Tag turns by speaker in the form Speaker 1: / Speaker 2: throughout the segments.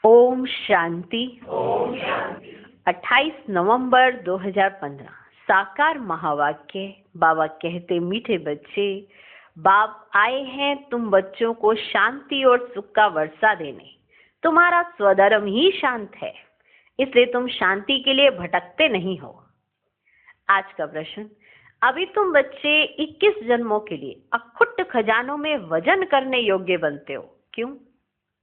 Speaker 1: ओम शांति। 28 नवंबर 2015 साकार महावाक्य। बाबा कहते, मीठे बच्चे, बाप आए हैं तुम बच्चों को शांति और सुख का वर्षा देने। तुम्हारा स्वधर्म ही शांत है, इसलिए तुम शांति के लिए भटकते नहीं हो। आज का प्रश्न, अभी तुम बच्चे 21 जन्मों के लिए अखुट खजानों में वजन करने योग्य बनते हो। क्यों?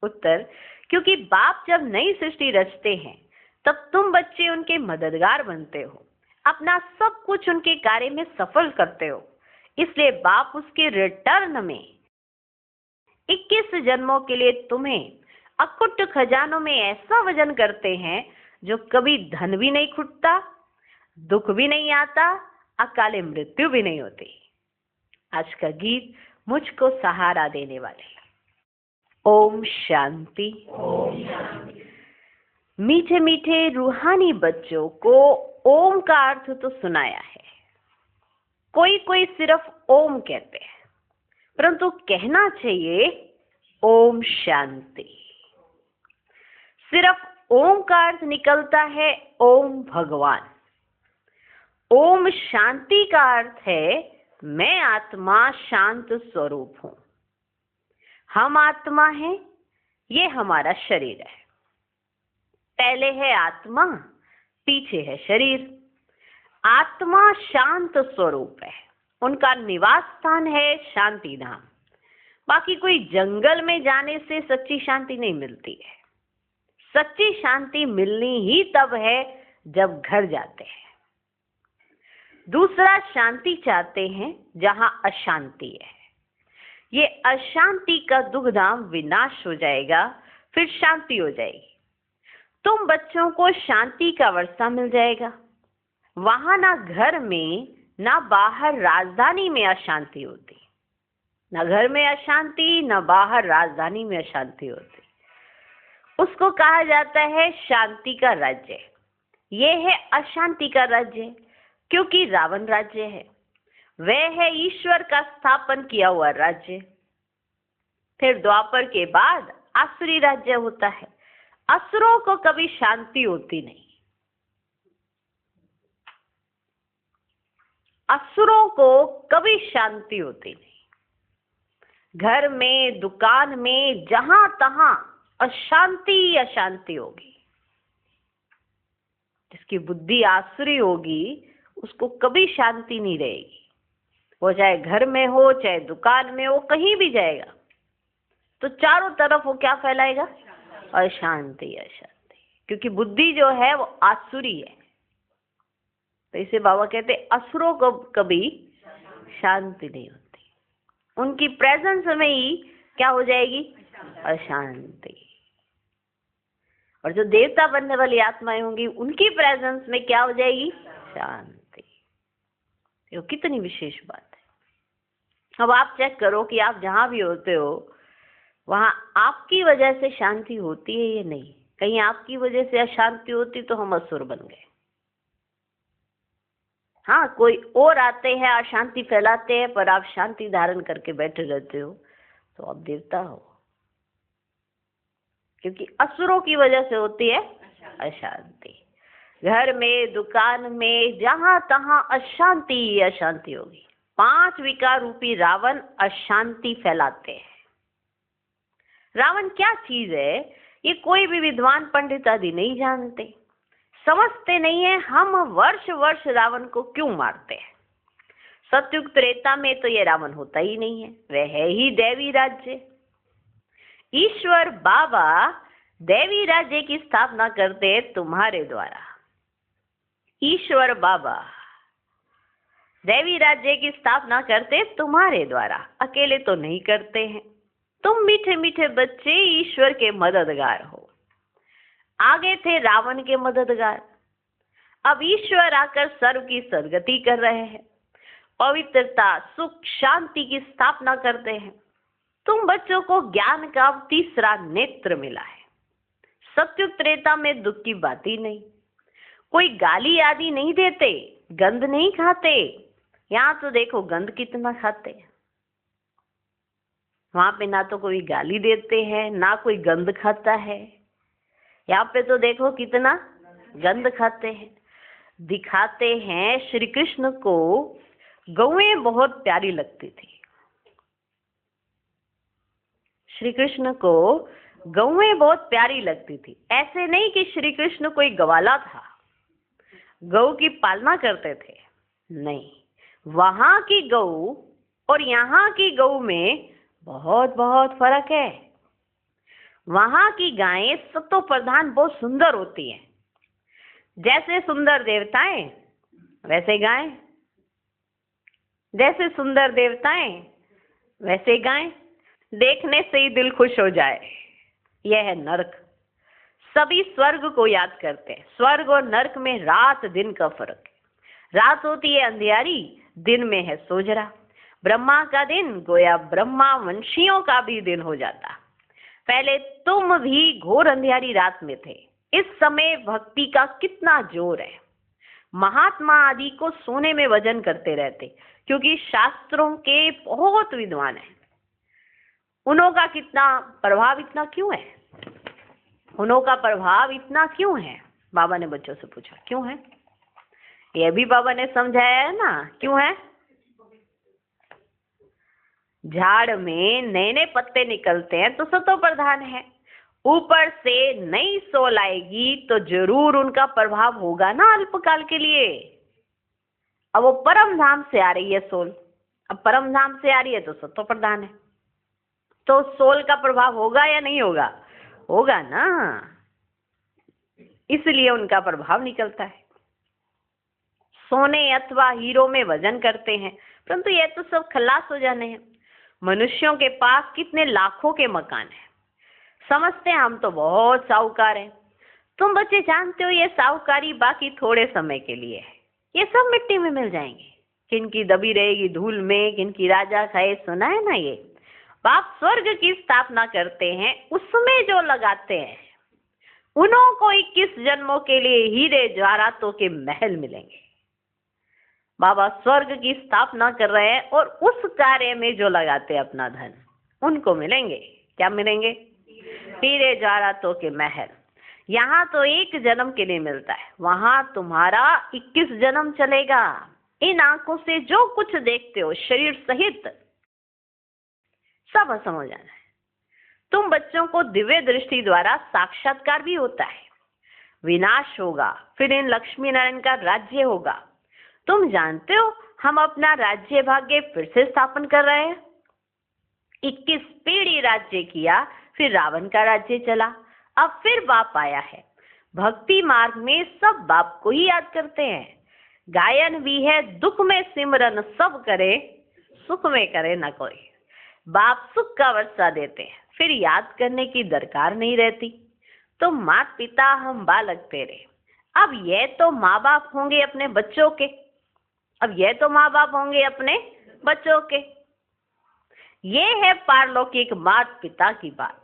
Speaker 1: उत्तर, क्योंकि बाप जब नई सृष्टि रचते हैं तब तुम बच्चे उनके मददगार बनते हो, अपना सब कुछ उनके कार्य में सफल करते हो। इसलिए बाप उसके रिटर्न में 21 जन्मों के लिए तुम्हें अखुट खजानों में ऐसा वजन करते हैं जो कभी धन भी नहीं खुटता, दुख भी नहीं आता, अकाले मृत्यु भी नहीं होती। आज का गीत मुझको सहारा देने वाले। ओम शांति। मीठे मीठे रूहानी बच्चों को ओम का अर्थ तो सुनाया है। कोई कोई सिर्फ ओम कहते हैं, परंतु कहना चाहिए ओम शांति। सिर्फ ओम का अर्थ निकलता है ओम भगवान। ओम शांति का अर्थ है मैं आत्मा शांत स्वरूप हूं। हम आत्मा हैं, ये हमारा शरीर है। पहले है आत्मा, पीछे है शरीर। आत्मा शांत स्वरूप है, उनका निवास स्थान है शांति धाम। बाकी कोई जंगल में जाने से सच्ची शांति नहीं मिलती है। सच्ची शांति मिलनी ही तब है जब घर जाते हैं। दूसरा, शांति चाहते हैं जहां अशांति है। ये अशांति का दुखधाम विनाश हो जाएगा, फिर शांति हो जाएगी। तुम बच्चों को शांति का वर्षा मिल जाएगा। वहां ना घर में ना बाहर राजधानी में अशांति होती। ना घर में अशांति, ना बाहर राजधानी में अशांति होती। उसको कहा जाता है शांति का राज्य। ये है अशांति का राज्य, क्योंकि रावण राज्य है। वह है ईश्वर का स्थापन किया हुआ राज्य। फिर द्वापर के बाद आसुरी राज्य होता है। असुरों को कभी शांति होती नहीं। असुरों को कभी शांति होती नहीं। घर में, दुकान में, जहां तहां अशांति अशांति होगी। जिसकी बुद्धि आसुरी होगी उसको कभी शांति नहीं रहेगी। वो चाहे घर में हो, चाहे दुकान में हो, कहीं भी जाएगा तो चारों तरफ वो क्या फैलाएगा? अशांति अशांति। क्योंकि बुद्धि जो है वो आसुरी है। तो इसे बाबा कहते असुरों को कभी शांति नहीं होती। उनकी प्रेजेंस में ही क्या हो जाएगी? अशांति। और जो देवता बनने वाली आत्माएं होंगी उनकी प्रेजेंस में क्या हो जाएगी? शांति। ये कितनी विशेष बात है। अब आप चेक करो कि आप जहां भी होते हो वहां आपकी वजह से शांति होती है या नहीं। कहीं आपकी वजह से अशांति होती तो हम असुर बन गए। हाँ, कोई और आते हैं अशांति फैलाते हैं, पर आप शांति धारण करके बैठे रहते हो तो आप देवता हो। क्योंकि असुरों की वजह से होती है अशांति। घर में, दुकान में, जहां तहां अशांति अशांति होगी। 5 विकार रूपी रावण अशांति फैलाते हैं। रावण क्या चीज है ये कोई भी विद्वान पंडित आदि नहीं जानते, समझते नहीं है। हम वर्ष वर्ष रावण को क्यों मारते हैं? सतयुग त्रेता में तो ये रावण होता ही नहीं है। वह है ही दैवी राज्य। ईश्वर बाबा दैवी राज्य की स्थापना करते हैं तुम्हारे द्वारा। ईश्वर बाबा दैवी राज्य की स्थापना करते तुम्हारे द्वारा, अकेले तो नहीं करते हैं। तुम मीठे मीठे बच्चे ईश्वर के मददगार हो। आगे थे रावण के मददगार, अब ईश्वर आकर सर्व की सदगति कर रहे हैं। पवित्रता, सुख, शांति की स्थापना करते हैं। तुम बच्चों को ज्ञान का तीसरा नेत्र मिला है। सतयुग त्रेता में दुख की बात ही नहीं। कोई गाली आदि नहीं देते, गंध नहीं खाते। यहाँ तो देखो गंध कितना खाते हैं। वहां पे ना तो कोई गाली देते हैं, ना कोई गंध खाता है। यहाँ पे तो देखो कितना गंध खाते हैं। दिखाते हैं श्री कृष्ण को गौएं बहुत प्यारी लगती थी। श्री कृष्ण को गौएं बहुत प्यारी लगती थी। ऐसे नहीं कि श्री कृष्ण कोई गवाला था, गौ की पालना करते थे, नहीं। वहां की गौ और यहाँ की गौ में बहुत बहुत फर्क है। वहां की गायें सत्व प्रधान बहुत सुंदर होती हैं। जैसे सुंदर देवताएं वैसे गायें, जैसे सुंदर देवताएं वैसे गायें। देखने से ही दिल खुश हो जाए। यह है नरक। सभी स्वर्ग को याद करते हैं। स्वर्ग और नरक में रात दिन का फर्क है। रात होती है अंधियारी, दिन में है सोजरा। ब्रह्मा का दिन गोया ब्रह्मा वंशियों का भी दिन हो जाता। पहले तुम भी घोर अंधियारी रात में थे। इस समय भक्ति का कितना जोर है। महात्मा आदि को सोने में वजन करते रहते, क्योंकि शास्त्रों के बहुत विद्वान हैं। उन्हों का कितना प्रभाव इतना क्यों है? उन्हों का प्रभाव इतना क्यों है? बाबा ने बच्चों से पूछा क्यों है। ये भी बाबा ने समझाया है ना, क्यों है। झाड़ में नए नए पत्ते निकलते हैं तो सत्व प्रधान है। ऊपर से नई सोल आएगी तो जरूर उनका प्रभाव होगा ना अल्पकाल के लिए। अब वो परम धाम से आ रही है सोल, अब परम धाम से आ रही है तो सत्व प्रधान है, तो सोल का प्रभाव होगा या नहीं होगा? होगा ना, इसलिए उनका प्रभाव निकलता है। सोने अथवा हीरो में वजन करते हैं, परंतु ये तो सब खलास हो जाने हैं। मनुष्यों के पास कितने लाखों के मकान हैं, समझते हैं हम तो बहुत साहूकार हैं। तुम बच्चे जानते हो ये साहूकारी बाकी थोड़े समय के लिए है। ये सब मिट्टी में मिल जाएंगे। किनकी दबी रहेगी धूल में, किनकी राजा खाए, सुना है ना। ये बाप स्वर्ग की स्थापना करते हैं, उसमें जो लगाते हैं उन्हों को 21 जन्मों के लिए हीरे जवाहरातों के महल मिलेंगे। बाबा स्वर्ग की स्थापना कर रहे हैं और उस कार्य में जो लगाते हैं अपना धन, उनको मिलेंगे। क्या मिलेंगे? हीरे जवाहरातों के महल। यहाँ तो एक जन्म के लिए मिलता है, वहां तुम्हारा 21 जन्म चलेगा। इन आंखों से जो कुछ देखते हो शरीर सहित सब असम हो जाना है। तुम बच्चों को दिव्य दृष्टि द्वारा साक्षात्कार भी होता है। विनाश होगा, फिर इन लक्ष्मी नारायण का राज्य होगा। तुम जानते हो हम अपना राज्य भाग्य फिर से स्थापन कर रहे हैं। 21 पीढ़ी राज्य किया, फिर रावण का राज्य चला, अब फिर बाप आया है। भक्ति मार्ग में सब बाप को ही याद करते हैं। गायन भी है, दुख में सिमरन सब करे, सुख में करे न कोई। बाप सुख का वर्षा देते हैं, फिर याद करने की दरकार नहीं रहती। तो माता पिता हम बालक तेरे। अब ये तो माँ बाप होंगे अपने बच्चों के, अब ये तो माँ बाप होंगे अपने बच्चों के। ये है पारलौकिक माता पिता की बात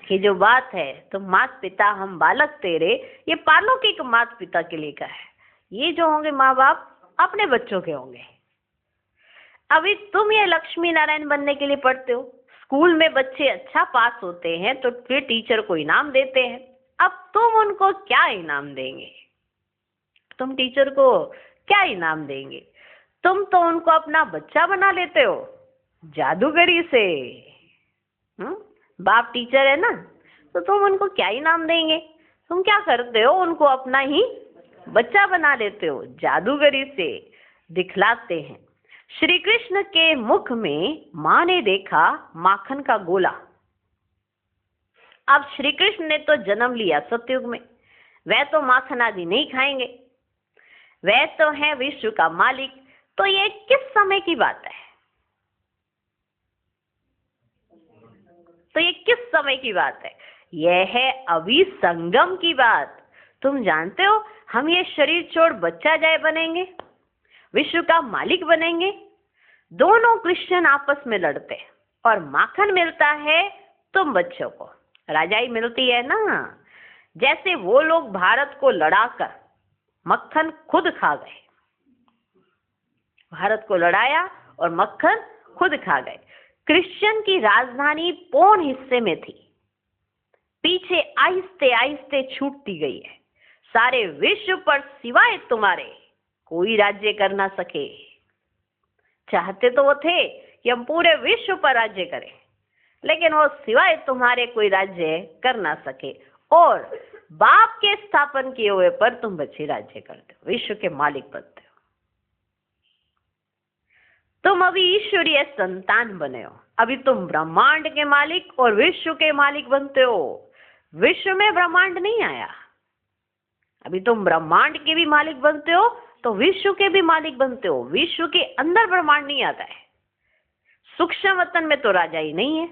Speaker 1: कि जो बात है तो माता पिता हम बालक तेरे, ये पारलौकिक माता पिता के लिए का है। ये जो होंगे माँ बाप अपने बच्चों के होंगे। अभी तुम ये लक्ष्मी नारायण बनने के लिए पढ़ते हो। स्कूल में बच्चे अच्छा पास होते हैं तो फिर टीचर को इनाम देते हैं। अब तुम उनको क्या इनाम देंगे? तुम टीचर को क्या इनाम देंगे? तुम तो उनको अपना बच्चा बना लेते हो जादूगरी से। बाप टीचर है ना, तो तुम उनको क्या इनाम देंगे? तुम क्या करते हो? उनको अपना ही बच्चा बना लेते हो, जादूगरी से दिखलाते हैं। श्री कृष्ण के मुख में माँ ने देखा माखन का गोला। अब श्री कृष्ण ने तो जन्म लिया सतयुग में, वह तो माखन आदि नहीं खाएंगे, वह तो है विश्व का मालिक। तो ये किस समय की बात है? तो ये किस समय की बात है? यह है अभी संगम की बात। तुम जानते हो हम ये शरीर छोड़ बच्चा जाए बनेंगे, विश्व का मालिक बनेंगे। दोनों क्रिश्चियन आपस में लड़ते हैं और माखन मिलता है तुम बच्चों को, राजाई मिलती है ना। जैसे वो लोग भारत को लड़ाकर मक्खन खुद खा गए, भारत को लड़ाया और मक्खन खुद खा गए। क्रिश्चियन की राजधानी पौन हिस्से में थी, पीछे आहिस्ते आहिस्ते छूटती गई है। सारे विश्व पर सिवाय तुम्हारे कोई राज्य कर ना सके। चाहते तो वो थे कि हम पूरे विश्व पर राज्य करें, लेकिन वो सिवाय तुम्हारे कोई राज्य कर ना सके, और बाप के स्थापन किए हुए पर तुम बच्चे राज्य करते हो, विश्व के मालिक बनते हो। तुम अभी ईश्वरीय संतान बने हो। अभी तुम ब्रह्मांड के मालिक और विश्व के मालिक बनते हो। विश्व में ब्रह्मांड नहीं आया। अभी तुम ब्रह्मांड के भी मालिक बनते हो तो विश्व के भी मालिक बनते हो। विश्व के अंदर ब्रह्मांड नहीं आता है। सूक्ष्म वतन में तो राजा ही नहीं है।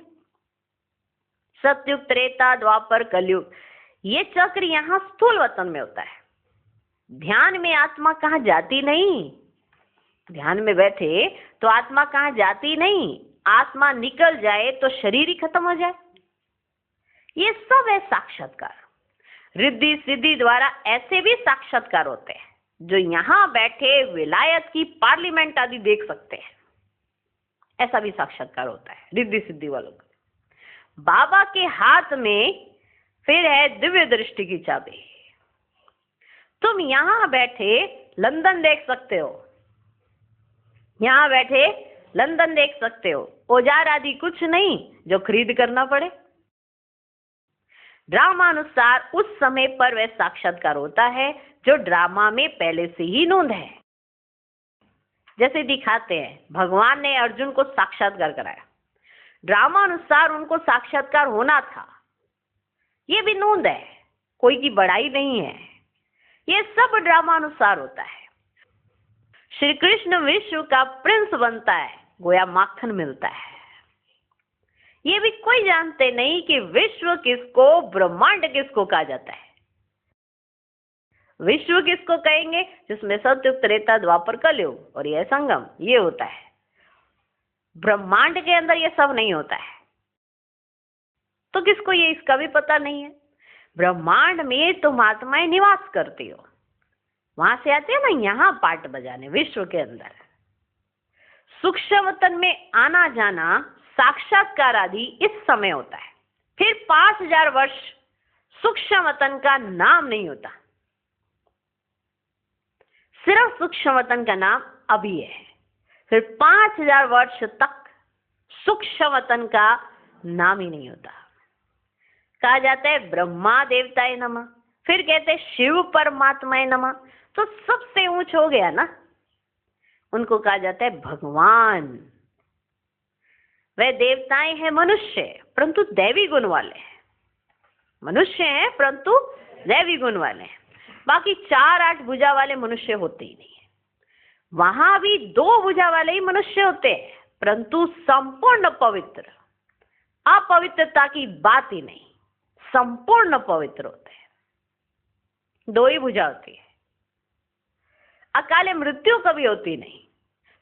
Speaker 1: सतयुग, त्रेता, द्वापर, कलयुग, ये चक्र यहाँ स्थूल वतन में होता है। ध्यान में आत्मा कहाँ जाती नहीं। ध्यान में बैठे तो आत्मा कहाँ जाती नहीं। आत्मा निकल जाए तो शरीर ही खत्म हो जाए। ये सब है साक्षात्कार। रिद्धि सिद्धि द्वारा ऐसे भी साक्षात्कार होते हैं जो यहाँ बैठे विलायत की पार्लियामेंट आदि देख सकते हैं। ऐसा भी साक्षात्कार होता है रिद्धि सिद्धि वालों का। बाबा के हाथ में फिर है दिव्य दृष्टि की चाबी। तुम यहाँ बैठे लंदन देख सकते हो। यहाँ बैठे लंदन देख सकते हो। औजार आदि कुछ नहीं जो खरीद करना पड़े। ड्रामा अनुसार उस समय पर वह साक्षात्कार होता है जो ड्रामा में पहले से ही नोंद है। जैसे दिखाते हैं भगवान ने अर्जुन को साक्षात्कार कराया, ड्रामा अनुसार उनको साक्षात्कार होना था। ये भी नोंद है, कोई की बड़ाई नहीं है। ये सब ड्रामा अनुसार होता है। श्री कृष्ण विश्व का प्रिंस बनता है, गोया माखन मिलता है। ये भी कोई जानते नहीं कि विश्व किसको, ब्रह्मांड किसको कहा जाता है। विश्व किसको कहेंगे? जिसमें सतयुग, त्रेता, द्वापर, कलयुग और यह संगम ये होता है। ब्रह्मांड के अंदर ये सब नहीं होता है, तो किसको ये इसका भी पता नहीं है। ब्रह्मांड में तुम आत्माएं निवास करती हो, वहां से आते हैं ना यहाँ पार्ट बजाने विश्व के अंदर। सूक्ष्म वतन में आना जाना, साक्षात्कार आदि इस समय होता है। फिर 5000 वर्ष सूक्ष्म वतन का नाम नहीं होता। सिर्फ सूक्ष्म वतन का नाम अभी है। फिर 5000 वर्ष तक सूक्ष्म वतन का नाम ही नहीं होता। कहा जाता है ब्रह्मा देवताए नमः, फिर कहते हैं शिव परमात्माए नमः। तो सबसे ऊंच हो गया ना, उनको कहा जाता है भगवान। वह देवताएं हैं मनुष्य, परंतु दैवी गुण वाले हैं। मनुष्य हैं परंतु दैवी गुण वाले हैं। बाकी 4-8 भुजा वाले मनुष्य होते ही नहीं है। वहां भी 2 भुजा वाले ही मनुष्य होते हैं, परंतु संपूर्ण पवित्र, अपवित्रता की बात ही नहीं, संपूर्ण पवित्र होते हैं। 2 ही भुजा होती है। अकाले मृत्यु कभी होती नहीं।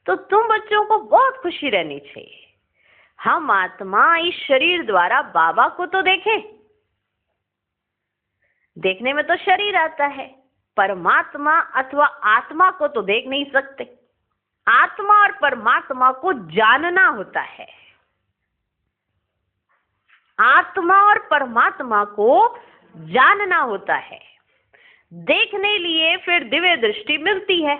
Speaker 1: तो तुम बच्चों को बहुत खुशी रहनी चाहिए। हम आत्मा इस शरीर द्वारा बाबा को तो देखें। देखने में तो शरीर आता है, परमात्मा अथवा आत्मा को तो देख नहीं सकते। आत्मा और परमात्मा को जानना होता है। आत्मा और परमात्मा को जानना होता है। देखने लिए फिर दिव्य दृष्टि मिलती है।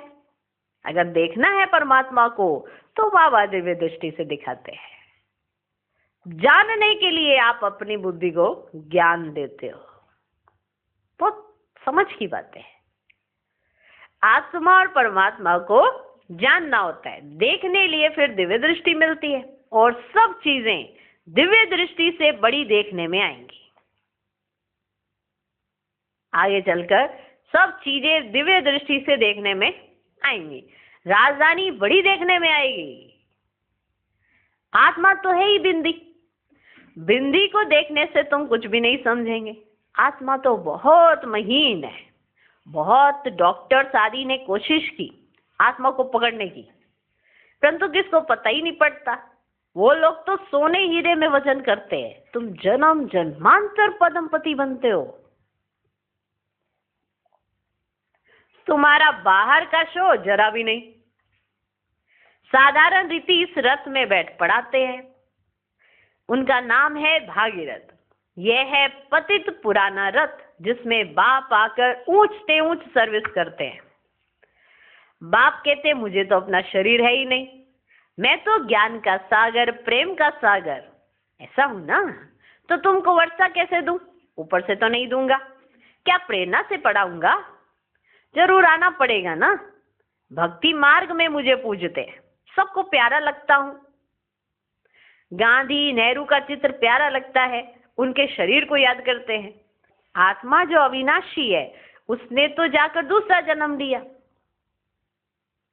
Speaker 1: अगर देखना है परमात्मा को तो बाबा दिव्य दृष्टि से दिखाते हैं। जानने के लिए आप अपनी बुद्धि को ज्ञान देते हो। बहुत समझ की बात है। आत्मा और परमात्मा को जानना होता है, देखने लिए फिर दिव्य दृष्टि मिलती है, और सब चीजें दिव्य दृष्टि से बड़ी देखने में आएंगी। आगे चलकर सब चीजें दिव्य दृष्टि से देखने में आएंगी। राजधानी बड़ी देखने में आएगी। आत्मा तो है ही बिंदी। बिंदी को देखने से तुम कुछ भी नहीं समझेंगे। आत्मा तो बहुत महीन है। बहुत डॉक्टर्स आदि ने कोशिश की आत्मा को पकड़ने की, परंतु किसको पता ही नहीं पड़ता। वो लोग तो सोने हीरे में वजन करते हैं। तुम जन्म जन्मांतर पद्मपति बनते हो। तुम्हारा बाहर का शो जरा भी नहीं। साधारण रीति इस रथ में बैठ पड़ाते हैं। उनका नाम है भागीरथ। यह है पतित पुराना रथ, जिसमें बाप आकर ऊंचते ऊंच सर्विस करते हैं। बाप कहते मुझे तो अपना शरीर है ही नहीं, मैं तो ज्ञान का सागर, प्रेम का सागर ऐसा हूं ना, तो तुमको वर्षा कैसे दूं? ऊपर से तो नहीं दूंगा, क्या प्रेरणा से पढ़ाऊंगा? जरूर आना पड़ेगा ना। भक्ति मार्ग में मुझे पूजते हैं, सबको प्यारा लगता हूं। गांधी नेहरू का चित्र प्यारा लगता है, उनके शरीर को याद करते हैं। आत्मा जो अविनाशी है, उसने तो जाकर दूसरा जन्म लिया।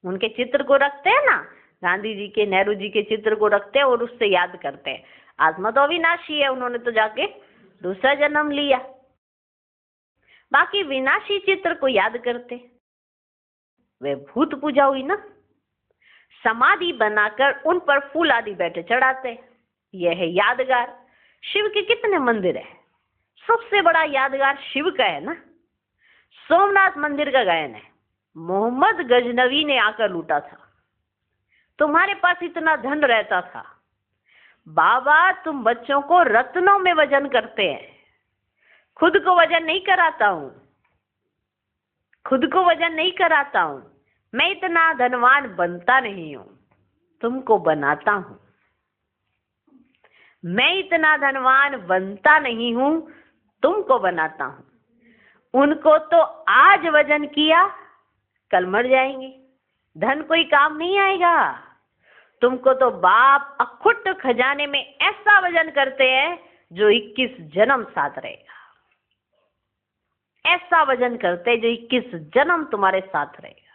Speaker 1: उनके चित्र को रखते हैं ना, गांधी जी के, नेहरू जी के चित्र को रखते हैं और उससे याद करते हैं। आत्मा तो अविनाशी है, उन्होंने तो जाके दूसरा जन्म लिया। बाकी विनाशी चित्र को याद करते, वे भूत पूजा हुई ना। समाधि बनाकर उन पर फूल आदि बैठे चढ़ाते। यह है यादगार। शिव के कितने मंदिर है, सबसे बड़ा यादगार शिव का है ना। सोमनाथ मंदिर का गायन है, मोहम्मद गजनवी ने आकर लूटा था। तुम्हारे पास इतना धन रहता था, बाबा तुम बच्चों को रत्नों में वजन करते हैं, खुद को वजन नहीं कराता हूं, खुद को वजन नहीं कराता हूं। मैं इतना धनवान बनता नहीं हूं, तुमको बनाता हूं। मैं इतना धनवान बनता नहीं हूं, तुमको बनाता हूं। उनको तो आज वजन किया, कल मर जाएंगे, धन कोई काम नहीं आएगा। तुमको तो बाप अखुट खजाने में ऐसा वजन करते हैं जो 21 जन्म साथ रहेगा। ऐसा वजन करते हैं जो 21 जन्म तुम्हारे साथ रहेगा।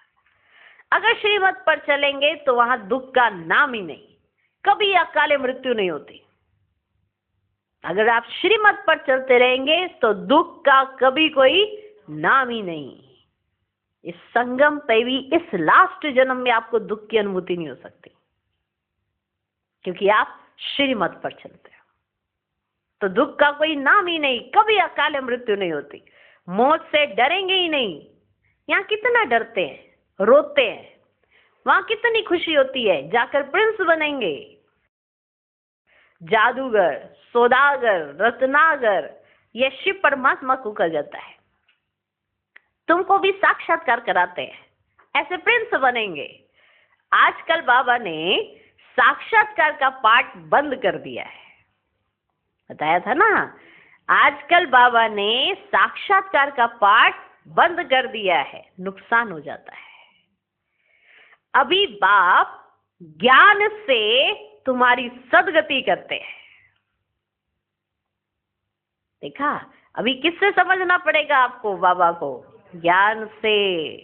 Speaker 1: अगर श्रीमत पर चलेंगे तो वहां दुख का नाम ही नहीं, कभी अकाले मृत्यु नहीं होती। अगर आप श्रीमत पर चलते रहेंगे तो दुख का कभी कोई नाम ही नहीं। इस संगम पे भी, इस लास्ट जन्म में आपको दुख की अनुभूति नहीं हो सकती, क्योंकि आप श्रीमत पर चलते हो। तो दुख का कोई नाम ही नहीं, कभी अकाले मृत्यु नहीं होती। मौत से डरेंगे ही नहीं। यहाँ कितना डरते हैं, रोते हैं, वहां कितनी खुशी होती है, जाकर प्रिंस बनेंगे। जादूगर, सौदागर, रत्नागर, यह शिव परमात्मा को कहा जाता है। तुमको भी साक्षात्कार कराते हैं, ऐसे प्रिंस बनेंगे। आजकल बाबा ने साक्षात्कार का पाठ बंद कर दिया है, बताया था ना। आजकल बाबा ने साक्षात्कार का पाठ बंद कर दिया है, नुकसान हो जाता है। अभी बाप ज्ञान से तुम्हारी सदगति करते हैं। देखा, अभी किससे समझना पड़ेगा आपको बाबा को? ज्ञान से।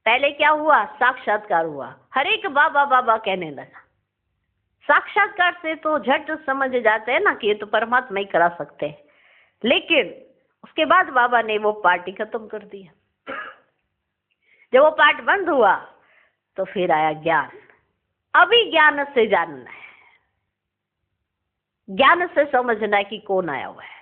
Speaker 1: पहले क्या हुआ? साक्षात्कार हुआ, हर एक बाबा बाबा कहने लगा। साक्षात्कार से तो झट समझ जाते हैं ना कि ये तो परमात्मा ही करा सकते हैं, लेकिन उसके बाद बाबा ने वो पार्टी खत्म कर दिया। जब वो पाठ बंद हुआ तो फिर आया ज्ञान। अभी ज्ञान से जानना है, ज्ञान से समझना है कि कौन आया हुआ है।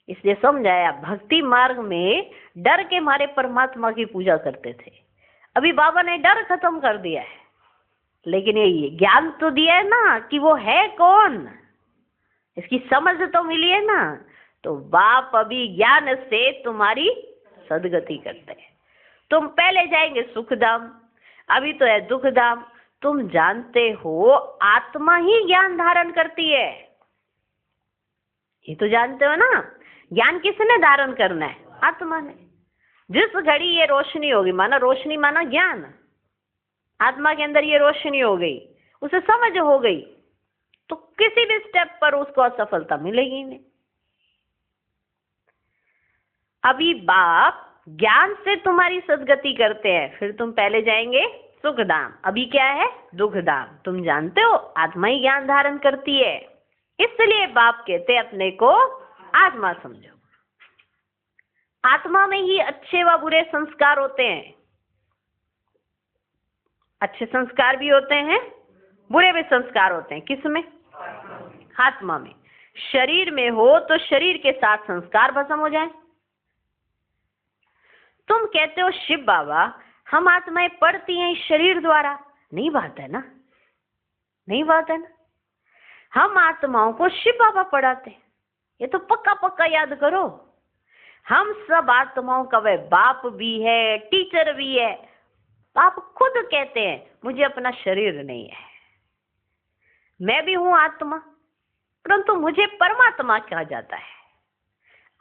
Speaker 1: इसलिए समझाया, भक्ति मार्ग में डर के मारे परमात्मा की पूजा करते थे। अभी बाबा ने डर खत्म कर दिया है, लेकिन ये ज्ञान तो दिया है ना कि वो है कौन, इसकी समझ तो मिली है ना। तो बाप अभी ज्ञान से तुम्हारी सदगति करते हैं। तुम पहले जाएंगे सुखधाम, अभी तो है दुखधाम। तुम जानते हो आत्मा ही ज्ञान धारण करती है, ये तो जानते हो ना। ज्ञान किसने धारण करना है? आत्मा ने। जिस घड़ी ये रोशनी होगी, माना रोशनी माना ज्ञान, आत्मा के अंदर ये रोशनी हो गई, उसे समझ हो गई, तो किसी भी स्टेप पर उसको असफलता मिलेगी नहीं। अभी बाप ज्ञान से तुम्हारी सदगति करते हैं, फिर तुम पहले जाएंगे सुखधाम। अभी क्या है? दुखधाम। तुम जानते हो आत्मा ही ज्ञान धारण करती है, इसलिए बाप कहते अपने को आत्मा समझो। आत्मा में ही अच्छे व बुरे संस्कार होते हैं। अच्छे संस्कार भी होते हैं, बुरे भी संस्कार होते हैं। किसमें? आत्मा में। शरीर में हो तो शरीर के साथ संस्कार भस्म हो जाए। तुम कहते हो शिव बाबा हम आत्माएं पढ़ती हैं इस शरीर द्वारा, नहीं बात है ना, नहीं बात है ना। हम आत्माओं को शिव बाबा पढ़ाते हैं, ये तो पक्का पक्का याद करो। हम सब आत्माओं का वह बाप भी है, टीचर भी है। आप खुद कहते हैं मुझे अपना शरीर नहीं है, मैं भी हूं आत्मा, परंतु मुझे परमात्मा कहा जाता है।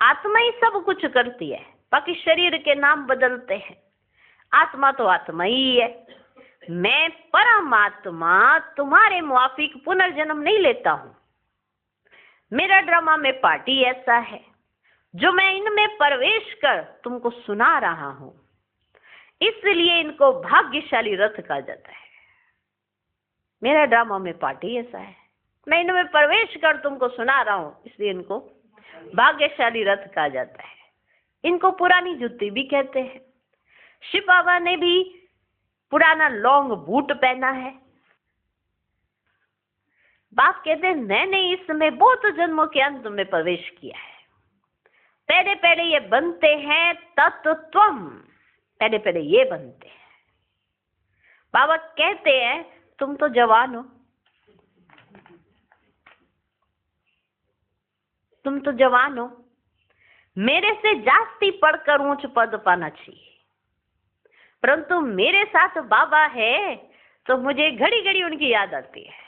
Speaker 1: आत्मा ही सब कुछ करती है, बाकी शरीर के नाम बदलते हैं। आत्मा तो आत्मा ही है। मैं परमात्मा तुम्हारे मुआफिक पुनर्जन्म नहीं लेता हूं। मेरा ड्रामा में पार्टी ऐसा है जो मैं इनमें प्रवेश कर तुमको सुना रहा हूं, इसलिए इनको भाग्यशाली रथ कहा जाता है। मेरा ड्रामा में पार्टी ऐसा है, मैं इनमें प्रवेश कर तुमको सुना रहा हूं, इसलिए इनको भाग्यशाली रथ कहा जाता है। इनको पुरानी जुत्ती भी कहते हैं। शिव बाबा ने भी पुराना लॉन्ग बूट पहना है। बाप कहते हैं मैंने इसमें बहुत जन्मों के अंत में प्रवेश किया है। पहले पहले ये बनते हैं तत्त्वम, पहले पहले ये बनते हैं। बाबा कहते हैं तुम तो जवान हो, तुम तो जवान हो, मेरे से जास्ती पढ़कर ऊंच पद पाना चाहिए, परंतु मेरे साथ बाबा है तो मुझे घड़ी घड़ी उनकी याद आती है।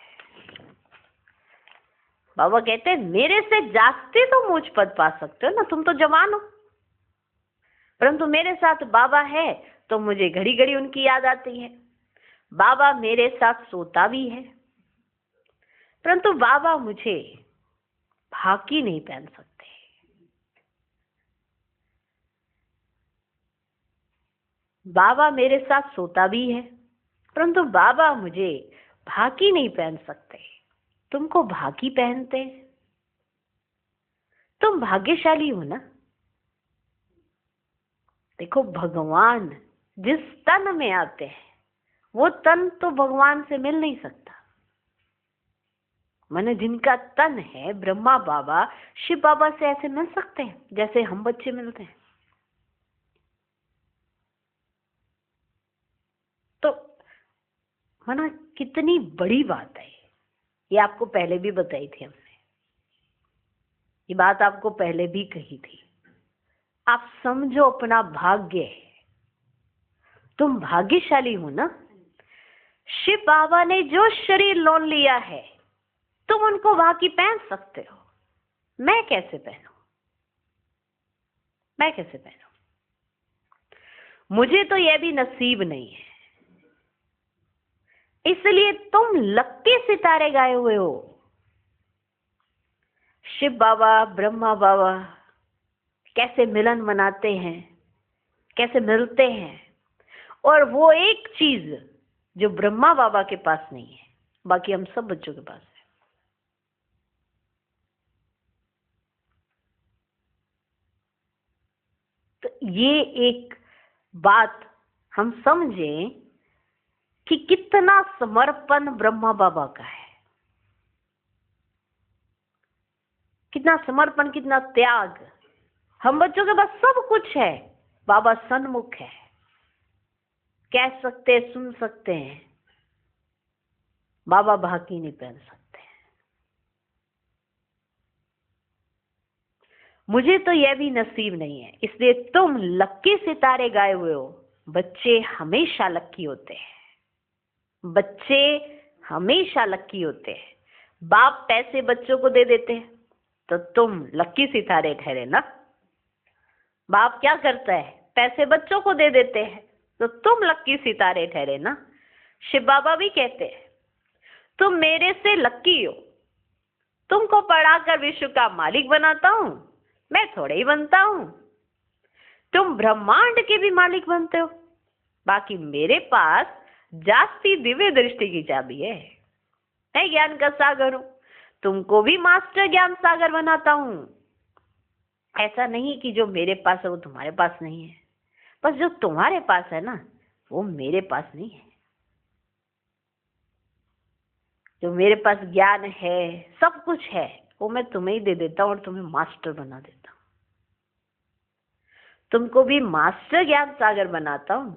Speaker 1: बाबा कहते हैं मेरे से जास्ती तुम ऊंच पद पा सकते हो ना, तुम तो जवान हो, परंतु मेरे साथ बाबा है तो मुझे घड़ी घड़ी उनकी याद आती है। बाबा मेरे साथ सोता भी है, परंतु बाबा मुझे भाकी नहीं पहन सकते। बाबा मेरे साथ सोता भी है, परंतु बाबा मुझे भाकी नहीं पहन सकते। तुमको भाकी पहनते हैं, तुम भाग्यशाली हो ना। देखो भगवान जिस तन में आते हैं वो तन तो भगवान से मिल नहीं सकता। माने जिनका तन है ब्रह्मा बाबा, शिव बाबा से ऐसे मिल सकते हैं जैसे हम बच्चे मिलते हैं। तो माना कितनी बड़ी बात है। ये आपको पहले भी बताई थी हमने, ये बात आपको पहले भी कही थी। आप समझो अपना भाग्य है, तुम भाग्यशाली हो ना। शिव बाबा ने जो शरीर लोन लिया है तुम उनको भागी पहन सकते हो। मैं कैसे पहनूं, मैं कैसे पहनूं? मुझे तो यह भी नसीब नहीं है, इसलिए तुम लक्की सितारे गाए हुए हो। शिव बाबा ब्रह्मा बाबा कैसे मिलन मनाते हैं, कैसे मिलते हैं, और वो एक चीज जो ब्रह्मा बाबा के पास नहीं है, बाकी हम सब बच्चों के पास है। तो ये एक बात हम समझें कि कितना समर्पण ब्रह्मा बाबा का है, कितना समर्पण, कितना त्याग। हम बच्चों के पास सब कुछ है, बाबा सन्मुख है, कह सकते, सुन सकते हैं। बाबा भाकी नहीं पहन सकते। मुझे तो यह भी नसीब नहीं है, इसलिए तुम लक्की सितारे गाए हुए हो। बच्चे हमेशा लक्की होते हैं, बच्चे हमेशा लक्की होते हैं। बाप पैसे बच्चों को दे देते हैं तो तुम लक्की सितारे ठहरे ना। बाप क्या करता है, पैसे बच्चों को दे देते हैं तो तुम लक्की सितारे ठहरे ना। शिव बाबा भी कहते हैं तुम मेरे से लक्की हो, तुमको पढ़ाकर विश्व का मालिक बनाता हूं, मैं थोड़े ही बनता हूं। तुम ब्रह्मांड के भी मालिक बनते हो, बाकी मेरे पास जास्ती दिव्य दृष्टि की चाबी है। मैं ज्ञान का सागर हूं, तुमको भी मास्टर ज्ञान सागर बनाता हूं। ऐसा नहीं कि जो मेरे पास है वो तुम्हारे पास नहीं है, बस जो तुम्हारे पास है ना वो मेरे पास नहीं है। जो मेरे पास ज्ञान है, सब कुछ है, वो मैं तुम्हें ही दे देता हूं और तुम्हें मास्टर बना देता हूं। तुमको भी मास्टर ज्ञान सागर बनाता हूं।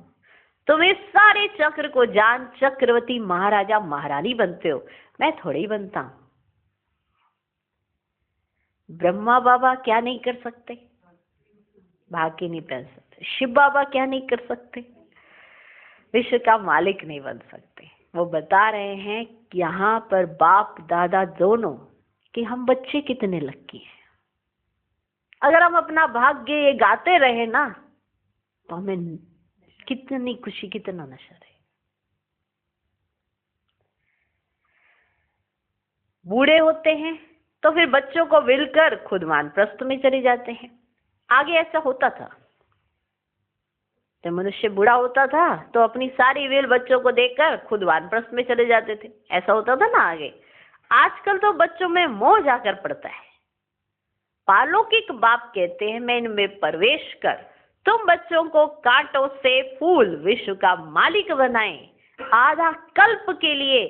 Speaker 1: तुम इस सारे चक्र को जान चक्रवर्ती महाराजा महारानी बनते हो, मैं थोड़े ही बनता हूं। ब्रह्मा बाबा क्या नहीं कर सकते? भाग्य नहीं पहन सकते। शिव बाबा क्या नहीं कर सकते? विश्व का मालिक नहीं बन सकते। वो बता रहे हैं कि यहाँ पर बाप दादा दोनों कि हम बच्चे कितने लक्की हैं। अगर हम अपना भाग्य ये गाते रहे ना तो हमें कितनी खुशी, कितना नशा रहे। बूढ़े होते हैं तो फिर बच्चों को विलकर खुद वानप्रस्थ में चले जाते हैं। आगे ऐसा होता था, जब मनुष्य बूढ़ा होता था तो अपनी सारी विल बच्चों को देकर खुद वानप्रस्थ में चले जाते थे। ऐसा होता था ना आगे। आजकल तो बच्चों में मोह जाकर पड़ता है। पालौकिक बाप कहते हैं, मैं इनमें प्रवेश कर तुम बच्चों को कांटों से फूल विश्व का मालिक बनाएं, आधा कल्प के लिए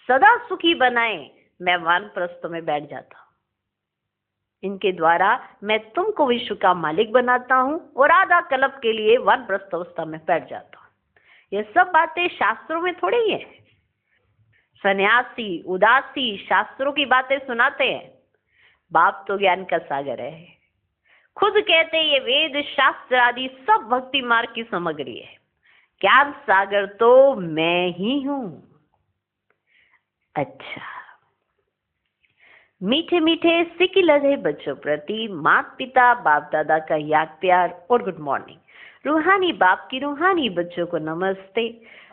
Speaker 1: सदा सुखी बनाएं। मैं वानप्रस्थ में बैठ जाता हूं। इनके द्वारा मैं तुमको विश्व का मालिक बनाता हूं और आधा कल्प के लिए वानप्रस्थ अवस्था में बैठ जाता हूं। ये सब बातें शास्त्रों में थोड़ी ही है। सन्यासी उदासी शास्त्रों की बातें सुनाते हैं। बाप तो ज्ञान का सागर है। खुद कहते ये वेद शास्त्र आदि सब भक्ति मार्ग की सामग्री है। ज्ञान सागर तो मैं ही हूं। अच्छा, मीठे मीठे सिक्की लगे बच्चों प्रति माता पिता बाप दादा का याद प्यार और गुड मॉर्निंग। रूहानी बाप की रूहानी बच्चों को नमस्ते।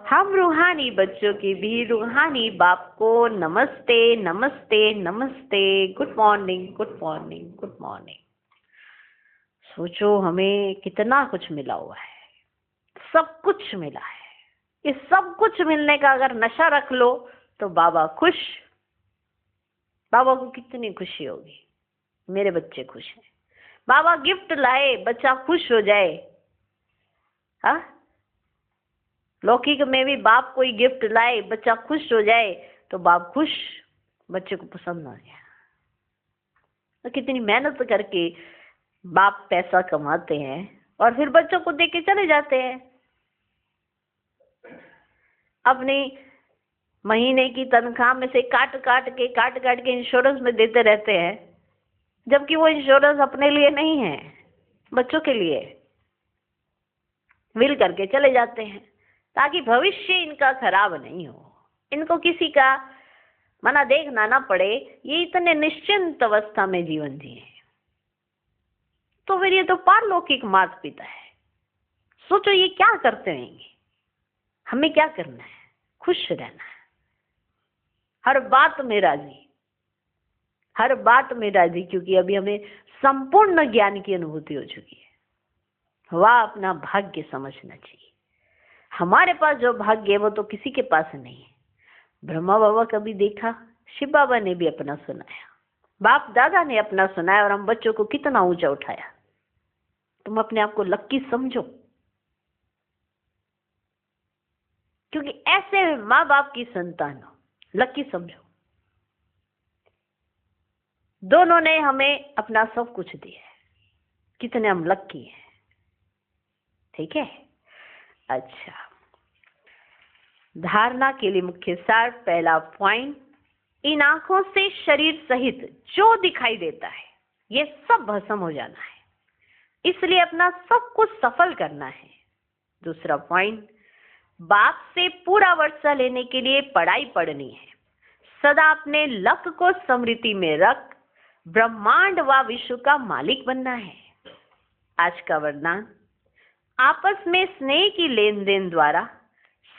Speaker 1: हम रूहानी बच्चों की भी रूहानी बाप को नमस्ते नमस्ते नमस्ते। Good morning good morning good morning. सोचो हमें कितना कुछ मिला हुआ है, सब कुछ मिला है। इस सब कुछ मिलने का अगर नशा रख लो तो बाबा खुश। बाबा को कितनी खुशी होगी, मेरे बच्चे खुश हैं। बाबा गिफ्ट लाए बच्चा खुश हो जाए। हाँ, लौकिक में भी बाप कोई गिफ्ट लाए बच्चा खुश हो जाए तो बाप खुश, बच्चे को पसंद आ गया। तो कितनी मेहनत करके बाप पैसा कमाते हैं और फिर बच्चों को देके चले जाते हैं। अपनी महीने की तनख्वाह में से काट काट के इंश्योरेंस में देते रहते हैं, जबकि वो इंश्योरेंस अपने लिए नहीं है, बच्चों के लिए विल करके चले जाते हैं ताकि भविष्य इनका खराब नहीं हो, इनको किसी का मना देखना ना पड़े, ये इतने निश्चिंत अवस्था में जीवन जिए। तो फिर ये तो पारलौकिक माता पिता है। सोचो ये क्या करते रहेंगे। हमें क्या करना है? खुश रहना है, हर बात में राजी, हर बात में राजी, क्योंकि अभी हमें संपूर्ण ज्ञान की अनुभूति हो चुकी है। वह अपना भाग्य समझना चाहिए। हमारे पास जो भाग्य है वो तो किसी के पास नहीं है। ब्रह्मा बाबा कभी देखा, शिव बाबा ने भी अपना सुनाया, बाप दादा ने अपना सुनाया और हम बच्चों को कितना ऊंचा उठाया। तुम अपने आप को लक्की समझो, क्योंकि ऐसे माँ बाप की संतान हो, लक्की समझो। दोनों ने हमें अपना सब कुछ दिया है, कितने हम लक्की हैं। ठीक है। अच्छा, धारणा के लिए मुख्य सार, पहला पॉइंट, इन आंखों से शरीर सहित जो दिखाई देता है ये सब भस्म हो जाना है, इसलिए अपना सब कुछ सफल करना है। दूसरा पॉइंट, बाप से पूरा वर्षा लेने के लिए पढ़ाई पढ़नी है। सदा अपने लक्ष्य को स्मृति में रख ब्रह्मांड व विश्व का मालिक बनना है। आज का वरदान, आपस में स्नेह की लेन देन द्वारा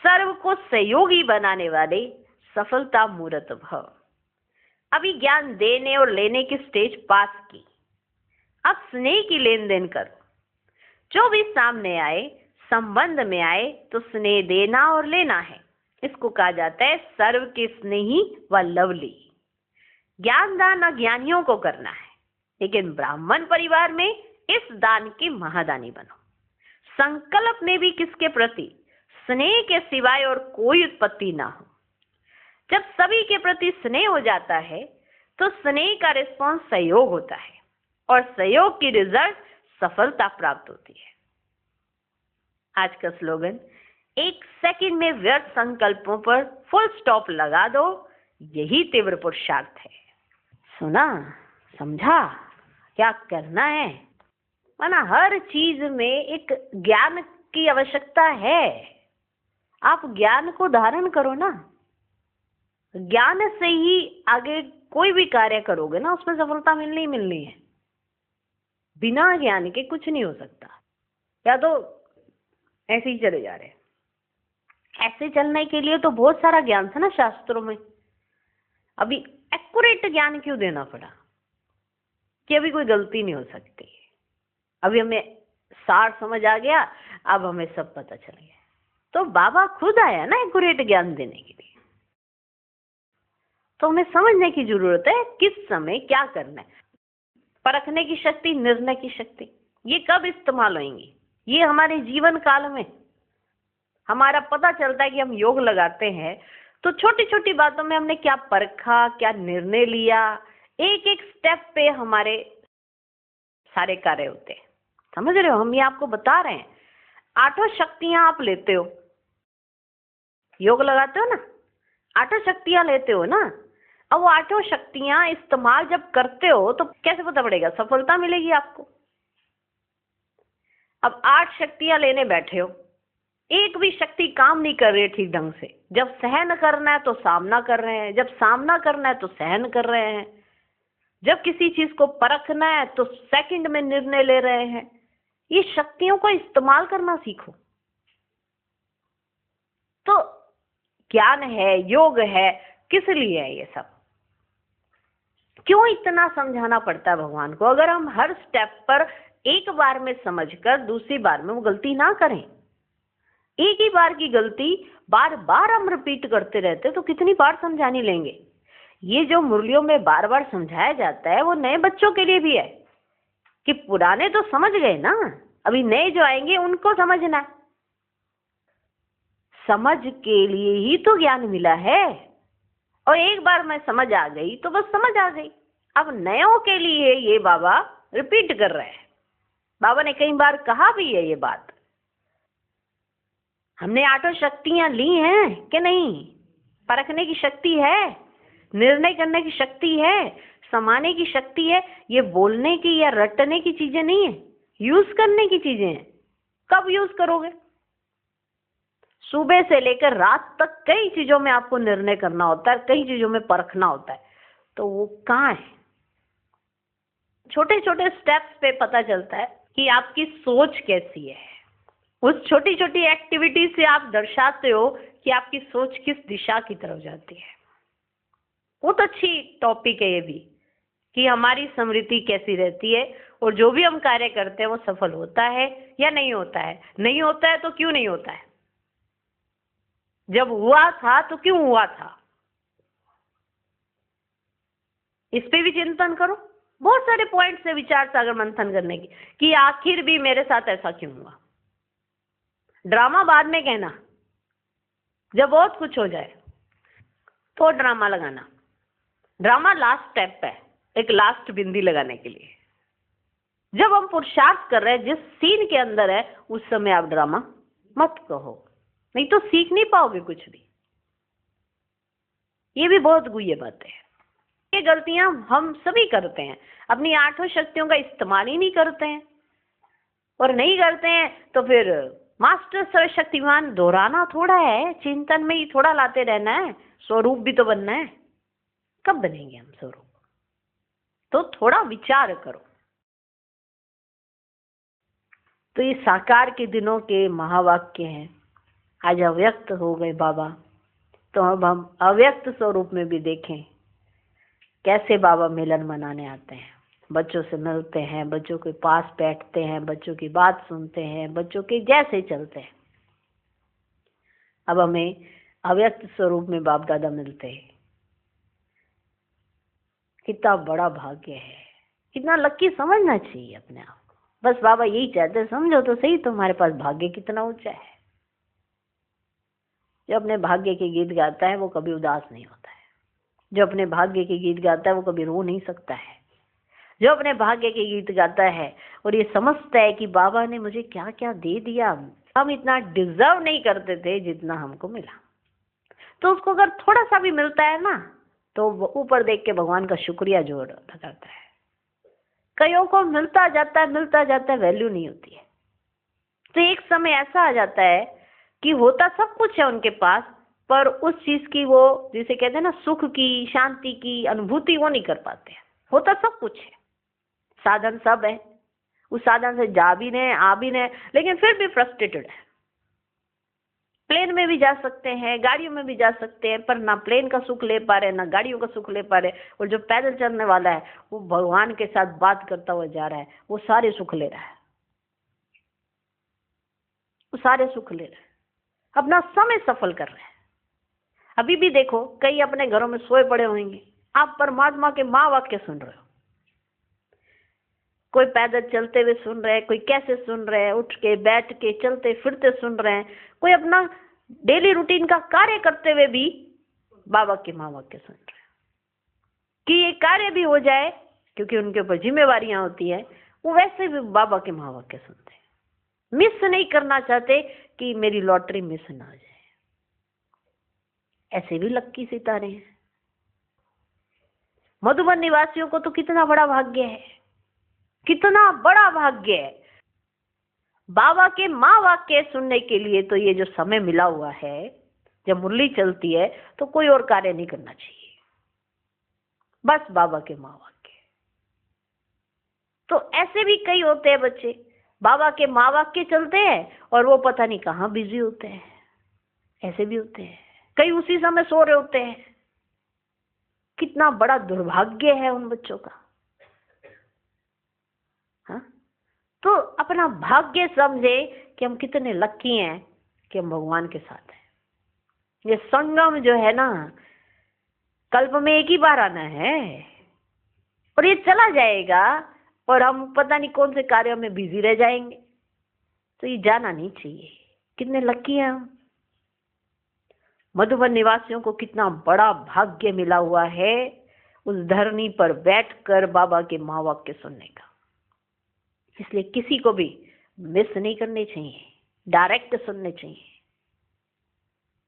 Speaker 1: सर्व को सहयोगी बनाने वाले सफलता मूर्त भव। अभी ज्ञान देने और लेने की स्टेज पास की, अब स्नेह की लेन देन करो। जो भी सामने आए, संबंध में आए तो स्नेह देना और लेना है। इसको कहा जाता है सर्व के स्नेही व लवली। ज्ञान दान अज्ञानियों को करना है, लेकिन ब्राह्मण परिवार में इस दान की महादानी बनो। संकल्प में भी किसके प्रति? स्नेह के सिवाय और कोई उत्पत्ति ना हो। जब सभी के प्रति स्नेह हो जाता है तो स्नेह का रिस्पॉन्स सहयोग होता है और सहयोग की रिजल्ट सफलता प्राप्त होती है। आज का स्लोगन, 1 सेकंड में व्यर्थ संकल्पों पर फुल स्टॉप लगा दो, यही तीव्र पुरुषार्थ है। सुना, समझा? क्या करना है। माना हर चीज में एक ज्ञान की आवश्यकता है। आप ज्ञान को धारण करो ना, ज्ञान से ही आगे कोई भी कार्य करोगे ना, उसमें सफलता मिलनी ही मिलनी है। बिना ज्ञान के कुछ नहीं हो सकता। या तो ऐसे ही चले जा रहे हैं। ऐसे चलने के लिए तो बहुत सारा ज्ञान था ना शास्त्रों में। अभी एक्यूरेट ज्ञान क्यों देना पड़ा कि अभी कोई गलती नहीं हो सकती। अभी हमें सार समझ आ गया, अब हमें सब पता चल गया। तो बाबा खुद आया ना एक्यूरेट ज्ञान देने के लिए। तो हमें समझने की जरूरत है किस समय क्या करना है। परखने की शक्ति, निर्णय की शक्ति, ये कब इस्तेमाल होंगी? ये हमारे जीवन काल में हमारा पता चलता है कि हम योग लगाते हैं तो छोटी छोटी बातों में हमने क्या परखा, क्या निर्णय लिया, एक एक स्टेप पे हमारे सारे कार्य होते हैं। समझ रहे हो? हम ये आपको बता रहे हैं। 8 शक्तियां आप लेते हो, योग लगाते हो ना, 8 शक्तियां लेते हो ना। अब वो 8 शक्तियां इस्तेमाल जब करते हो तो कैसे पता पड़ेगा? सफलता मिलेगी आपको। अब 8 शक्तियां लेने बैठे हो, एक भी शक्ति काम नहीं कर रही ठीक ढंग से। जब सहन करना है तो सामना कर रहे हैं, जब सामना करना है तो सहन कर रहे हैं, जब किसी चीज को परखना है तो सेकंड में निर्णय ले रहे हैं। ये शक्तियों को इस्तेमाल करना सीखो। तो ज्ञान है, योग है, किस लिए है ये सब? क्यों इतना समझाना पड़ता है भगवान को? अगर हम हर स्टेप पर एक बार में समझकर दूसरी बार में वो गलती ना करें, एक ही बार की गलती बार बार हम रिपीट करते रहते तो कितनी बार समझानी लेंगे। ये जो मुरलियों में बार बार समझाया जाता है वो नए बच्चों के लिए भी है कि पुराने तो समझ गए ना, अभी नए जो आएंगे उनको समझना है। समझ के लिए ही तो ज्ञान मिला है। और एक बार मैं समझ आ गई तो बस समझ आ गई। अब नयों के लिए ये बाबा रिपीट कर रहे हैं। बाबा ने कई बार कहा भी है ये बात। हमने 8 शक्तियां ली हैं कि नहीं? परखने की शक्ति है, निर्णय करने की शक्ति है, समाने की शक्ति है। ये बोलने की या रटने की चीजें नहीं है, यूज करने की चीजें हैं। कब यूज करोगे? सुबह से लेकर रात तक कई चीजों में आपको निर्णय करना होता है, कई चीजों में परखना होता है। तो वो कहाँ है? छोटे छोटे स्टेप्स पे पता चलता है कि आपकी सोच कैसी है। उस छोटी छोटी एक्टिविटी से आप दर्शाते हो कि आपकी सोच किस दिशा की तरफ जाती है। बहुत अच्छी टॉपिक है ये भी कि हमारी स्मृति कैसी रहती है और जो भी हम कार्य करते हैं वो सफल होता है या नहीं होता है। नहीं होता है तो क्यों नहीं होता है? जब हुआ था तो क्यों हुआ था? इस पे भी चिंतन करो। बहुत सारे पॉइंट से विचार सागर मंथन करने की कि आखिर भी मेरे साथ ऐसा क्यों हुआ। ड्रामा बाद में कहना, जब बहुत कुछ हो जाए तो ड्रामा लगाना। ड्रामा लास्ट स्टेप है, एक लास्ट बिंदी लगाने के लिए। जब हम पुरुषार्थ कर रहे हैं, जिस सीन के अंदर है, उस समय आप ड्रामा मत कहो, नहीं तो सीख नहीं पाओगे कुछ भी। ये भी बहुत गुह्य बात है। ये गलतियां हम सभी करते हैं, अपनी 8 शक्तियों का इस्तेमाल ही नहीं करते हैं। और नहीं करते हैं तो फिर मास्टर सर्वशक्तिमान दोहराना थोड़ा है, चिंतन में ही थोड़ा लाते रहना है। स्वरूप भी तो बनना है। कब बनेंगे हम स्वरूप? तो थोड़ा विचार करो। तो ये साकार के दिनों के महावाक्य हैं। आज अव्यक्त हो गए बाबा, तो अब हम अव्यक्त स्वरूप में भी देखें कैसे बाबा मिलन मनाने आते हैं। बच्चों से मिलते हैं, बच्चों के पास बैठते हैं, बच्चों की बात सुनते हैं, बच्चों के जैसे चलते हैं। अब हमें अव्यक्त स्वरूप में बाप दादा मिलते हैं। कितना बड़ा भाग्य है, कितना लकी समझना चाहिए अपने आप को। बस बाबा यही चाहते हैं, समझो तो सही तुम्हारे पास भाग्य कितना ऊंचा है। जो अपने भाग्य के गीत गाता है वो कभी उदास नहीं होता है। जो अपने भाग्य के गीत गाता है वो कभी रो नहीं सकता है। जो अपने भाग्य के गीत गाता है और ये समझता है कि बाबा ने मुझे क्या क्या दे दिया, हम इतना डिजर्व नहीं करते थे जितना हमको मिला, तो उसको अगर थोड़ा सा भी मिलता है ना तो वो ऊपर देख के भगवान का शुक्रिया जोड़ करता है। कईयों को मिलता जाता है, वैल्यू नहीं होती है। तो एक समय ऐसा आ जाता है कि होता सब कुछ है उनके पास, पर उस चीज की वो जिसे कहते हैं ना सुख की, शांति की अनुभूति वो नहीं कर पाते हैं। होता सब कुछ है, साधन सब है, उस साधन से जा भी रहे, आ भी रहे, लेकिन फिर भी फ्रस्ट्रेटेड है। प्लेन में भी जा सकते हैं, गाड़ियों में भी जा सकते हैं, पर ना प्लेन का सुख ले पा रहे, ना गाड़ियों का सुख ले पा रहे। और जो पैदल चलने वाला है वो भगवान के साथ बात करता हुआ जा रहा है, वो सारे सुख ले रहा है, वो सारे सुख ले रहा है, अपना समय सफल कर रहे हैं। अभी भी देखो, कई अपने घरों में सोए पड़े होंगे, आप परमात्मा के महावाक्य सुन रहे हो। कोई पैदल चलते हुए सुन रहे हैं, कोई कैसे सुन रहे हैं, उठ के बैठ के चलते फिरते सुन रहे हैं, कोई अपना डेली रूटीन का कार्य करते हुए भी बाबा के महावाक्य सुन रहे हैं कि ये कार्य भी हो जाए, क्योंकि उनके ऊपर जिम्मेवारियां होती है। वो वैसे भी बाबा के महावाक्य सुनते हैं, मिस नहीं करना चाहते कि मेरी लॉटरी मिस ना हो जाए। ऐसे भी लक्की सितारे हैं। मधुबन निवासियों को तो कितना बड़ा भाग्य है, कितना बड़ा भाग्य है। बाबा के माँ वाक्य सुनने के लिए तो ये जो समय मिला हुआ है, जब मुरली चलती है तो कोई और कार्य नहीं करना चाहिए, बस बाबा के माँ वाक्य। तो ऐसे भी कई होते हैं बच्चे, बाबा के माँ वाक्य चलते हैं और वो पता नहीं कहाँ बिजी होते हैं। ऐसे भी होते हैं, कई उसी समय सो रहे होते हैं। कितना बड़ा दुर्भाग्य है उन बच्चों का। हाँ, तो अपना भाग्य समझे कि हम कितने लक्की हैं कि हम भगवान के साथ हैं। ये संगम जो है ना, कल्प में एक ही बार आना है और ये चला जाएगा, और हम पता नहीं कौन से कार्यों में बिजी रह जाएंगे। तो ये जाना नहीं चाहिए। कितने लक्की हैं हम। मधुबन निवासियों को कितना बड़ा भाग्य मिला हुआ है उस धरनी पर बैठकर बाबा के माँ वाक्य सुनने का। इसलिए किसी को भी मिस नहीं करने चाहिए, डायरेक्ट सुनने चाहिए।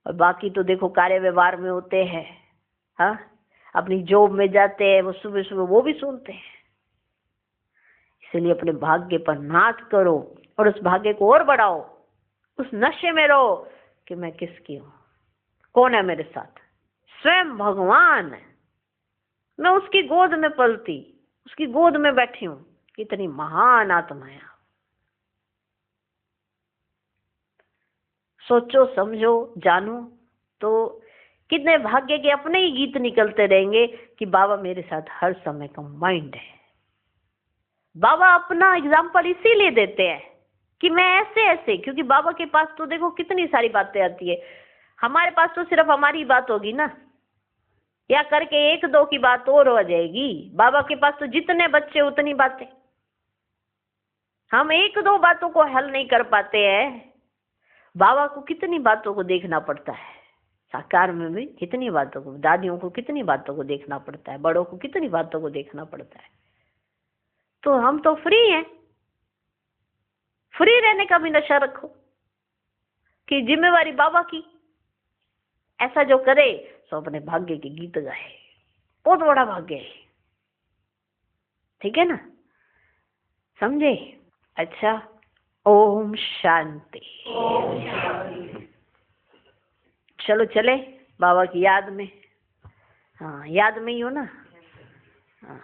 Speaker 1: और बाकी तो देखो कार्य व्यवहार में होते हैं, हाँ, अपनी जॉब में जाते हैं, वो सुबह सुबह वो भी सुनते हैं। इसलिए अपने भाग्य पर नाच करो और उस भाग्य को और बढ़ाओ। उस नशे में रहो कि मैं किसकी हूँ, कौन है मेरे साथ। स्वयं भगवान है, मैं उसकी गोद में पलती, उसकी गोद में बैठी हूँ। कितनी महान आत्मा है। सोचो, समझो, जानो तो कितने भाग्य के अपने ही गीत निकलते रहेंगे कि बाबा मेरे साथ हर समय कंबाइंड है। बाबा अपना एग्जाम्पल इसीलिए देते हैं कि मैं ऐसे ऐसे, क्योंकि बाबा के पास तो देखो कितनी सारी बातें आती है। हमारे पास तो सिर्फ हमारी बात होगी ना, या करके एक दो की बात और हो जाएगी। बाबा के पास तो जितने बच्चे उतनी बातें। हम एक दो बातों को हल नहीं कर पाते हैं। बाबा को कितनी बातों को देखना पड़ता है, साकार में भी कितनी बातों को, दादियों को कितनी बातों को देखना पड़ता है, बड़ों को कितनी बातों को देखना पड़ता है। तो हम तो फ्री हैं। फ्री रहने का भी नशा रखो कि जिम्मेवारी बाबा की। ऐसा जो करे सो अपने भाग्य के गीत गाए, बहुत बड़ा भाग्य है। ठीक है ना, समझे? अच्छा, ओम शांति। चलो चले बाबा की याद में। हाँ, याद में ही हो ना। हाँ।